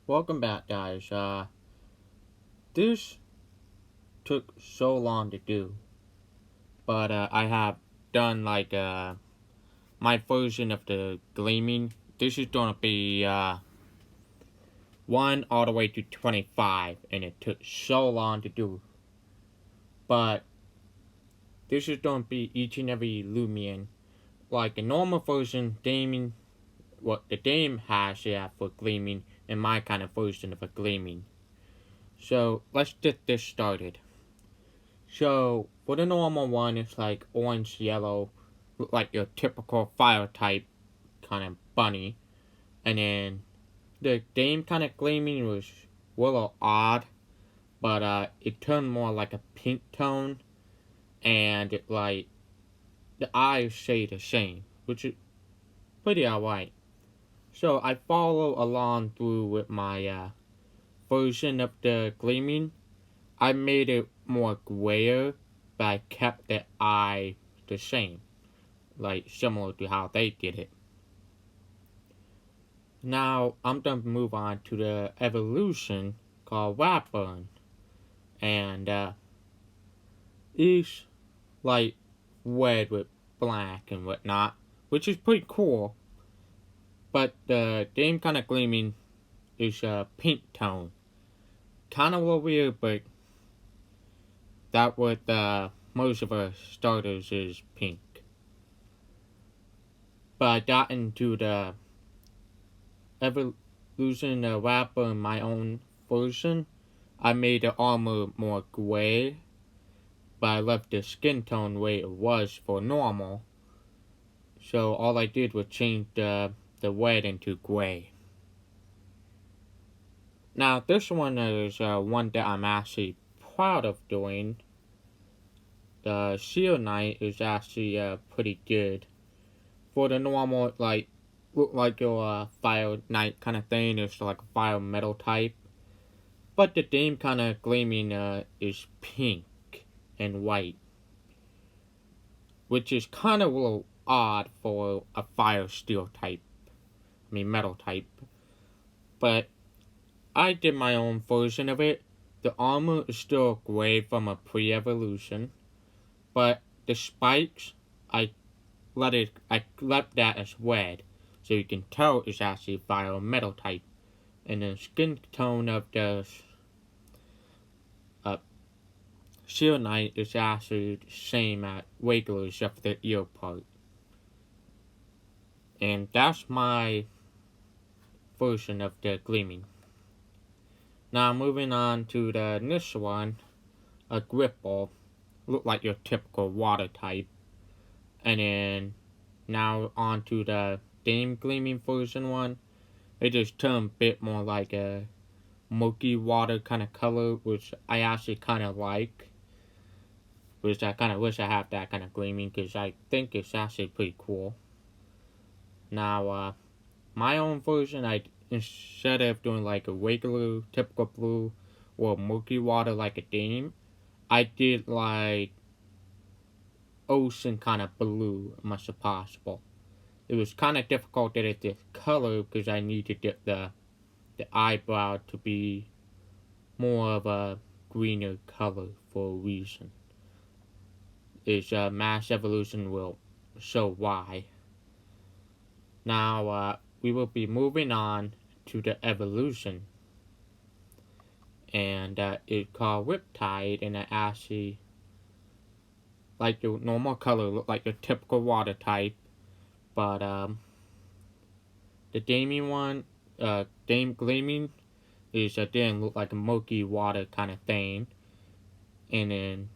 Welcome back, guys. This took so long to do, but I have done my version of the Gleaming. This is gonna be 1 all the way to 25, and it took so long to do. But this is gonna be each and every Loomian. Like a normal version, Gaming, what the game has for Gleaming, and my kind of version of a Gleaming. So let's get this started. So for the normal one, it's like orange, yellow, look like your typical fire type kind of bunny. And then the game kind of gleaming was a little odd, but it turned more like a pink tone, and the eyes stay the same, which is pretty alright. So I follow along through with my version of the gleaming. I made it more grayer, but I kept the eye the same, like similar to how they did it. Now I'm gonna move on to the evolution called Ratburn, and it's like red with black and whatnot, which is pretty cool. But the game kind of gleaming is a pink tone, kind of a little weird, but that what most of our starters is pink. But I got into the evolution rapper in my own version. I made the armor more gray, but I left the skin tone the way it was for normal. So all I did was change the red into gray. Now this one is one that I'm actually proud of doing. The Shield Knight is actually pretty good. For the normal, look like your Fire Knight kind of thing, it's like a Fire Metal type. But the theme kind of gleaming is pink and white, which is kind of a little odd for a Fire Steel type. I mean Metal type. But I did my own version of it. The armor is still gray from a pre-evolution, but the spikes I left that as red, so you can tell it's actually Fire Metal type. And the skin tone of the Shield Knight is actually the same as regular except for the ear part. And that's my version of the Gleaming. Now moving on to the next one, a Gripple. Look like your typical water type. And then now on to the Game Gleaming version one. It just turned a bit more like a murky water kind of color, which I actually kind of like. Which I kind of wish I had that kind of gleaming, because I think it's actually pretty cool. Now, my own version, instead of doing like a regular typical blue or murky water like a Dame, I did like ocean kind of blue as much as possible. It was kind of difficult to get this color because I needed the eyebrow to be more of a greener color for a reason. Is mass evolution will show why. Now we will be moving on to the evolution, and it's called Riptide, and it actually like your normal color, look like your typical water type, but the Damien one, Dame Gleaming, is didn't look like a murky water kind of thing, and then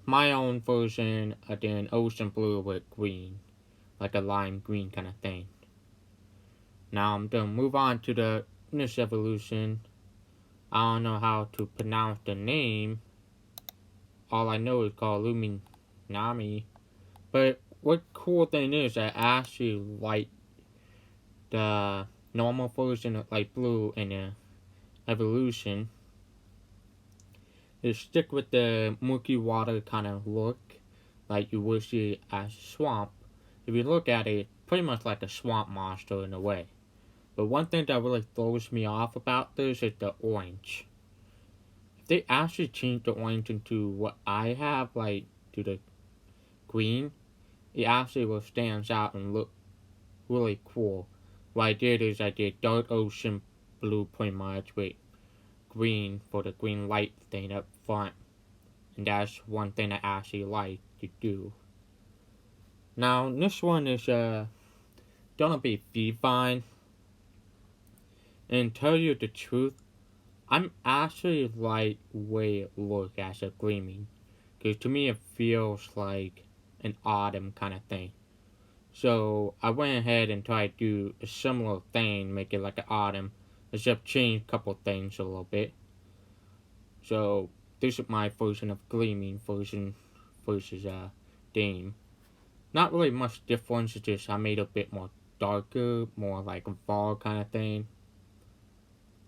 my own version, then ocean blue with green, like a lime green kind of thing. Now I'm gonna move on to the next evolution. I don't know how to pronounce the name. All I know is called Loomian Legacy. But what cool thing is, I actually like the normal version of like blue and the evolution. It stick with the murky water kind of look, like you would see as swamp. If you look at it, pretty much like a swamp monster in a way, But one thing that really throws me off about this is the orange. If they actually change the orange into what I have, like to the green, it actually will stand out and look really cool. What I did is I did dark ocean blue pretty much with green for the green light thing up front. And that's one thing I actually like to do. Now this one is gonna be fine. And tell you the truth, I'm actually like way it looks as a Gleaming. Cause to me it feels like an autumn kind of thing. So I went ahead and tried to do a similar thing, make it like an autumn, except change a couple things a little bit. So this is my version of Gleaming version versus Dame. Not really much difference, it's just I made it a bit more darker, more like a fall kind of thing.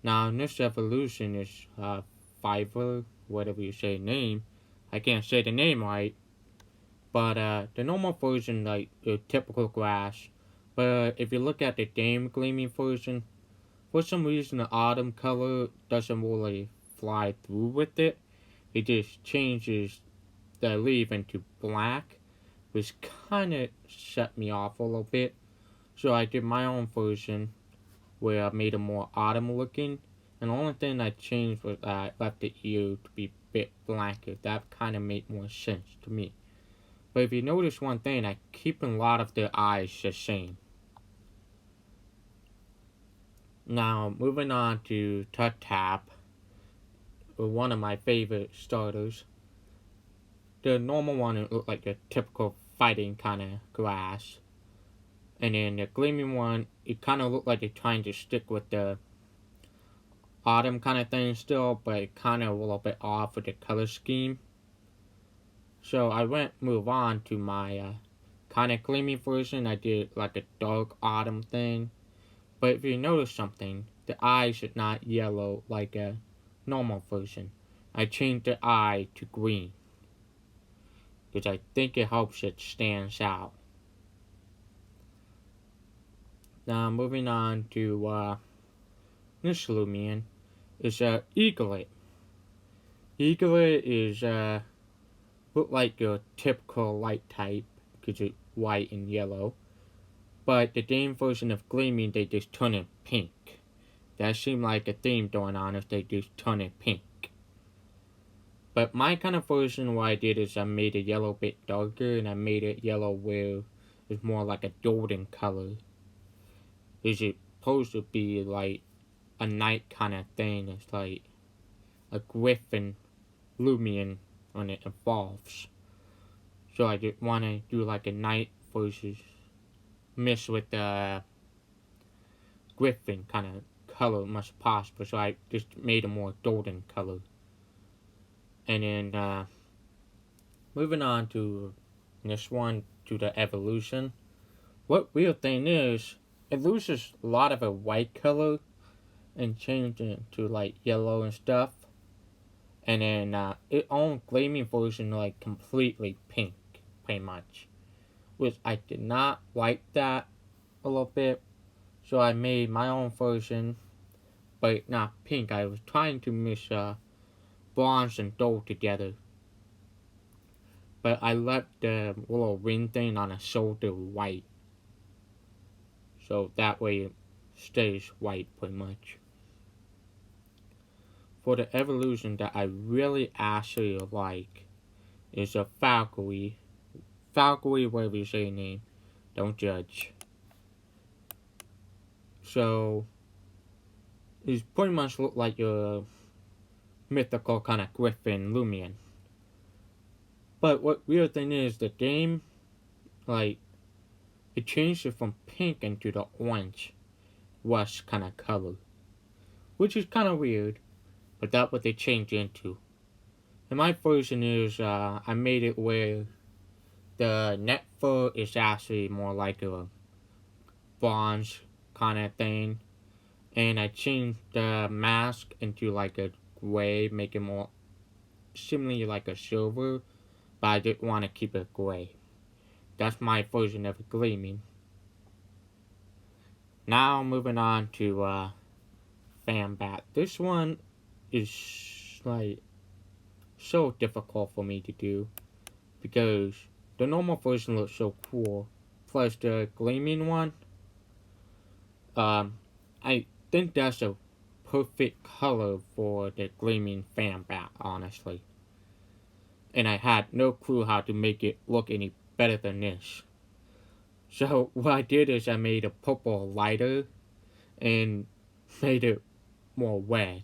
Now this evolution is Fiverr, whatever you say name. I can't say the name right. But the normal version, like the typical grass. But if you look at the Dame Gleaming version, for some reason the autumn color doesn't really fly through with it. It just changes the leaf into black, which kind of set me off a little bit. So I did my own version where I made it more autumn looking. And the only thing I changed was I left the ear to be a bit blacker. That kind of made more sense to me. But if you notice one thing, I keep a lot of their eyes the same. Now, moving on to Tut Tap, one of my favorite starters. The normal one, it looked like a typical fighting kind of grass. And then the Gleaming one, it kind of looked like it's trying to stick with the autumn kind of thing still, but it kind of a little bit off with the color scheme. So I move on to my kind of Gleaming version. I did like a dark autumn thing. But if you notice something, the eyes are not yellow like a normal version. I changed the eye to green. Because I think it helps it stands out. Now moving on to this Loomian is Eaglet. Eaglet is look like your typical light type because it's white and yellow. But the Dame version of Gleaming, they just turn it pink. That seemed like a theme going on if they just turn it pink. But my kind of version, what I did is I made the yellow a bit darker and I made it yellow where it's more like a golden color. It's supposed to be like a night kind of thing. It's like a griffin Loomian when it evolves. So I just want to do like a night versus mix with the griffin kind of color much possible. So I just made a more golden color. And then moving on to this one, to the evolution. What weird thing is, it loses a lot of a white color and changes it to like yellow and stuff. And then its own Gleaming version like completely pink, pretty much. Which I did not like that a little bit. So I made my own version, but not pink. I was trying to mix bronze and gold together. But I left the little ring thing on the shoulder white. So that way it stays white pretty much. For the evolution that I really actually like is a Valkyrie. Valkyrie, whatever you say your name. Don't judge. So, it pretty much look like your mythical kind of griffin Loomian. But what weird thing is, the game, like, it changed it from pink into the orange rust kind of color. Which is kind of weird, but that's what they changed it into. And my version is, I made it where the neck fur is actually more like a bronze kind of thing. And I changed the mask into like a gray, make it more similarly like a silver, but I didn't want to keep it gray. That's my version of Gleaming. Now moving on to Fanbat. This one is like so difficult for me to do because the normal version looks so cool. Plus the Gleaming one, I think that's a perfect color for the Gleaming Fanbat, honestly. And I had no clue how to make it look any better than this. So what I did is I made a purple lighter and made it more red.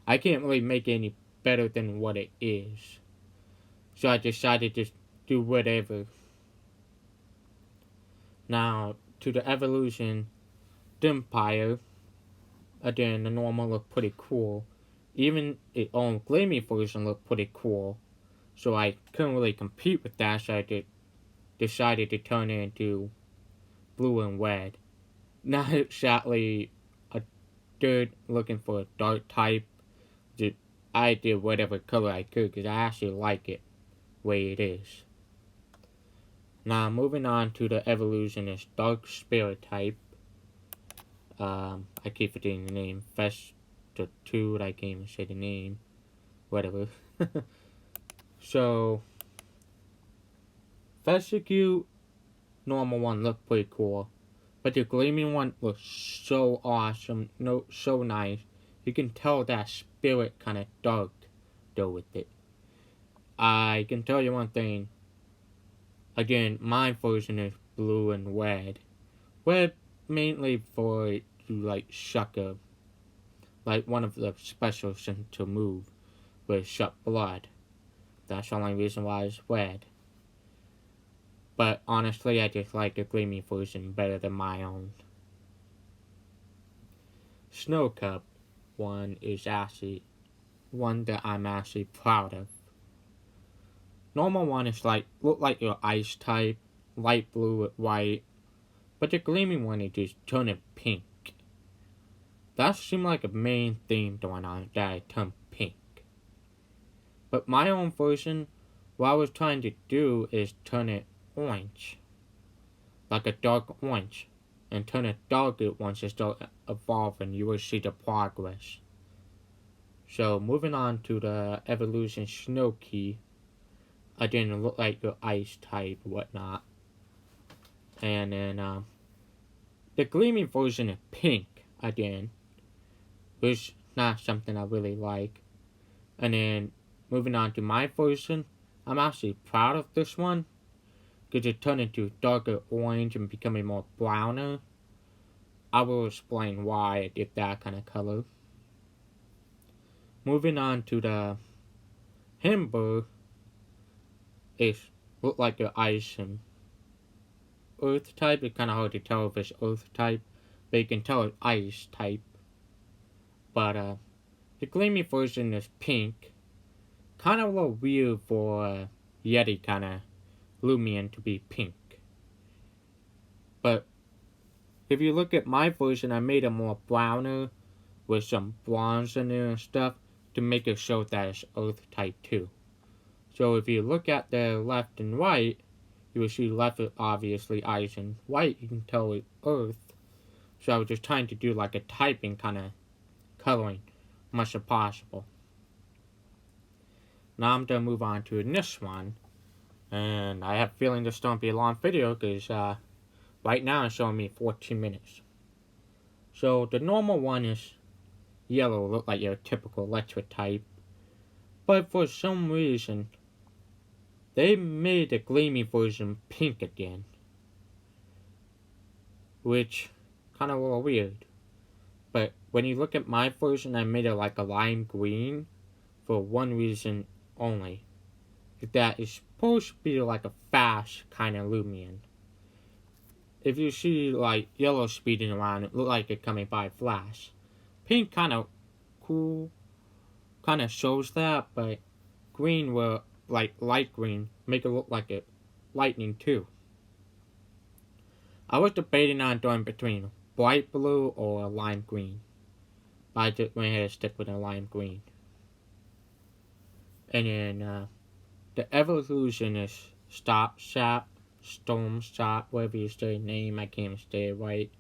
I can't really make it any better than what it is. So I decided to do whatever. Now, to the evolution, the Empire, again, the normal looked pretty cool. Even its own Gleaming version looked pretty cool. So I couldn't really compete with that, so I decided to turn it into blue and red. Now, sadly, I did looking for a dark type. I did whatever color I could because I actually like it the way it is. Now, moving on to the evolutionist dark spirit type. I keep forgetting the name. Festatitude, I can't even say the name. Whatever. So, Festatitude, normal one looked pretty cool. But the Gleaming one looks so awesome, so nice. You can tell that spirit kind of dark, though, with it. I can tell you one thing. Again, my version is blue and red. Red mainly for to like suck a, like one of the specials to move, with suck blood. That's the only reason why it's red. But honestly, I just like the Gleaming version better than my own. Snow Cup one is actually one that I'm actually proud of. Normal one is like look like your ice type, light blue with white, but the Gleaming one is just turning pink. That seemed like a main theme going on that I turned pink. But my own version, what I was trying to do is turn it orange, like a dark orange, and turn it darker once it starts evolving. You will see the progress. So moving on to the evolution Snow Key. I didn't look like your ice type, whatnot. And then the Gleaming version is pink again, which is not something I really like. And then moving on to my version, I'm actually proud of this one because it turned into darker orange and becoming more browner. I will explain why I did that kind of color. Moving on to the Hamburg, it look like your ice and earth type. It's kind of hard to tell if it's earth type, but you can tell it's ice type. But the Gleaming version is pink. Kind of a little weird for Yeti kind of Loomian to be pink. But if you look at my version, I made it more browner with some bronze in there and stuff to make it show that it's earth type too. So if you look at the left and right, you will see left is obviously ice and right you can tell it's earth. So I was just trying to do like a typing kind of coloring much as possible. Now I'm going to move on to this one. And I have a feeling this don't be a long video because right now it's showing me 14 minutes. So the normal one is yellow, look like your typical electric type. But for some reason, they made the Gleaming version pink again. Which kind of a little weird. But when you look at my version, I made it like a lime green for one reason only. That is supposed to be like a fast kind of Loomian. If you see like yellow speeding around, it look like it coming by flash. Pink kind of cool, kind of shows that, but green will like light green make it look like it lightning too. I was debating on doing between bright blue or lime green, but I just went ahead and stick with a lime green. And then the evolution is Stop Shop, Storm Shop, whatever you say name, I can't say it right.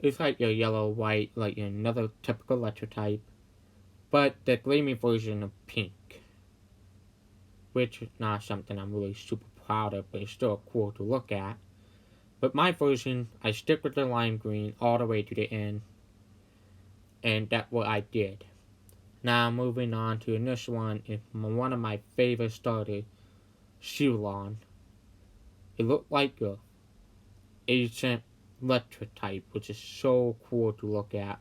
It's like your yellow, white, like another typical electric type, but the Gleaming version of pink, which is not something I'm really super proud of, but it's still cool to look at. But my version, I stick with the lime green all the way to the end, and that's what I did. Now moving on to the next one is one of my favorite starters, Shulon. It looked like a ancient electric type, which is so cool to look at.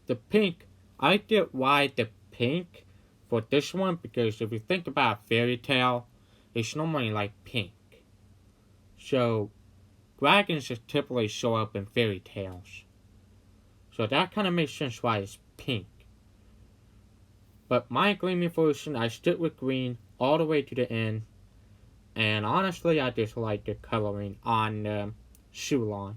The pink, I did why the pink for this one because if you think about fairy tale, it's normally like pink. So dragons just typically show up in fairy tales. So that kind of makes sense why it's pink. But my Gleaming version, I stick with green all the way to the end. And honestly, I just like the coloring on Shulon.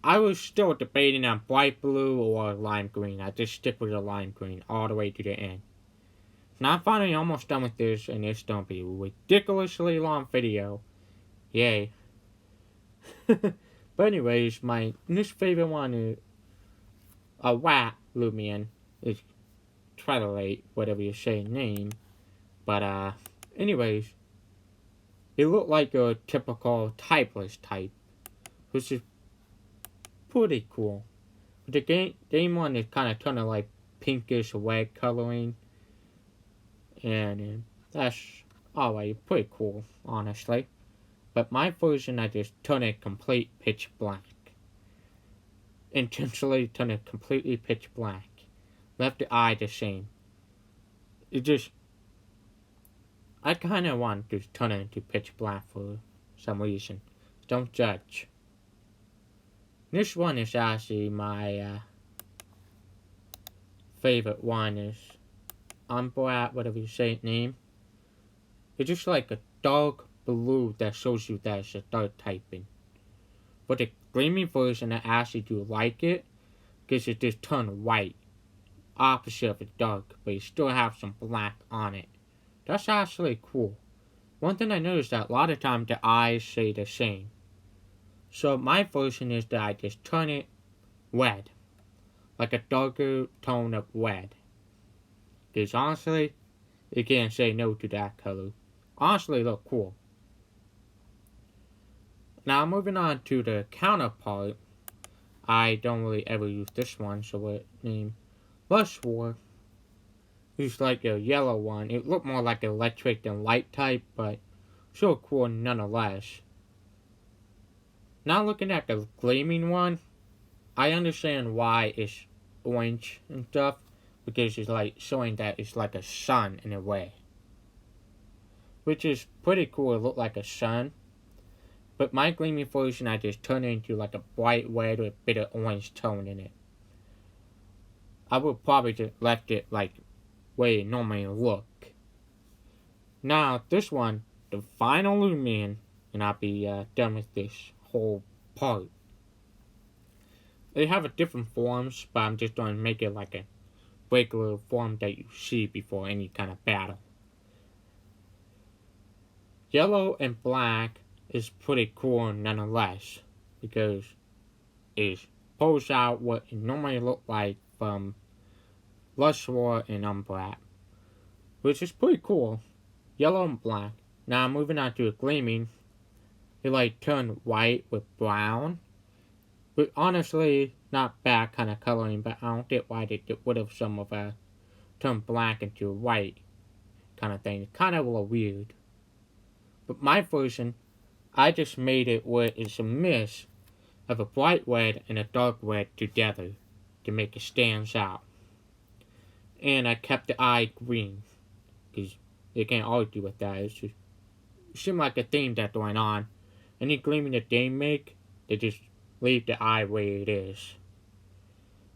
I was still debating on bright blue or lime green. I just stick with the lime green all the way to the end. Now I'm finally almost done with this, and it's gonna be a ridiculously long video. Yay. But anyways, my next favorite one is a rat Loomian. It's Twilight, whatever you say name. But anyways, it looked like a typical typeless type, which is pretty cool. The game one is kind of turning like pinkish red coloring, and that's alright, pretty cool, honestly. But my version, I just turn it complete pitch black. Intentionally turn it completely pitch black. Left the eye the same. I kind of want to turn it into pitch black for some reason. Don't judge. This one is actually my favorite one. Is Umbrat, whatever you say its name. It's just like a dark blue that shows you that it's a dark typing. But the Gleaming version, I actually do like it because it just turned white. Opposite of the dark, but you still have some black on it. That's actually cool. One thing I noticed that a lot of times the eyes stay the same. So my version is that I just turn it red. Like a darker tone of red. Because honestly, you can't say no to that color. Honestly, look cool. Now moving on to the counterpart. I don't really ever use this one, so what name? Lust War. It's like a yellow one. It looked more like electric than light type, but still cool nonetheless. Now looking at the Gleaming one, I understand why it's orange and stuff, because it's like showing that it's like a sun in a way. Which is pretty cool, it looked like a sun. But my Gleaming version, I just turned it into like a bright red with a bit of orange tone in it. I would probably just left it like way it normally look. Now this one, the final Loomian, and I'll be done with this whole part. They have a different forms, but I'm just going to make it like a regular form that you see before any kind of battle. Yellow and black is pretty cool nonetheless, because it pulls out what it normally look like from Lust War and Umbrat, which is pretty cool. Yellow and black. Now moving on to a Gleaming, it like turned white with brown. But honestly, not bad kind of coloring, but I don't get why they get rid of some of turn black into white kind of thing. It's kind of a little weird. But my version, I just made it where it's a mix of a bright red and a dark red together to make it stand out. And I kept the eye green, because you can't argue with that. It seemed like a theme that's going on. Any Gleaming that they make, they just leave the eye where it is.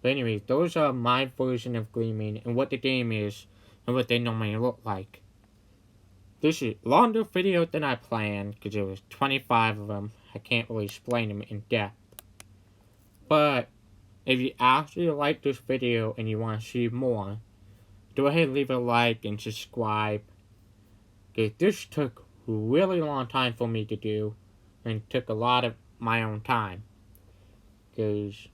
But anyways, those are my version of Gleaming and what the game is and what they normally look like. This is a longer video than I planned because there was 25 of them. I can't really explain them in depth. But if you actually like this video and you want to see more, go ahead and leave a like and subscribe. Because this took a really long time for me to do and took a lot of my own time. because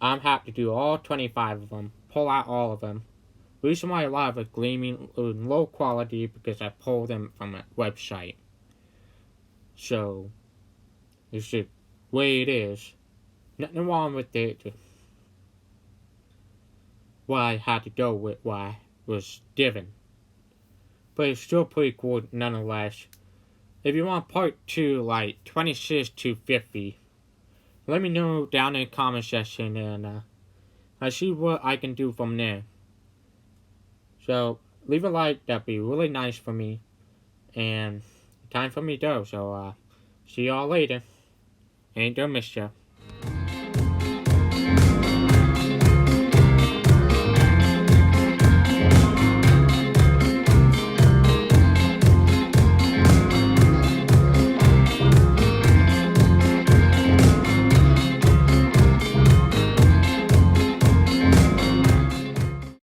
I'm have to do all 25 of them, pull out all of them. Reason why a lot of it Gleaming in low quality because I pulled them from a website. So, it's the way it is. Nothing wrong with it. What I had to go with what I was given. But it's still pretty cool nonetheless. If you want part 2, like 26 to 50, let me know down in the comment section and I'll see what I can do from there. So, leave a like, that'd be really nice for me. And time for me to go, so see y'all later. Ain't gonna miss ya.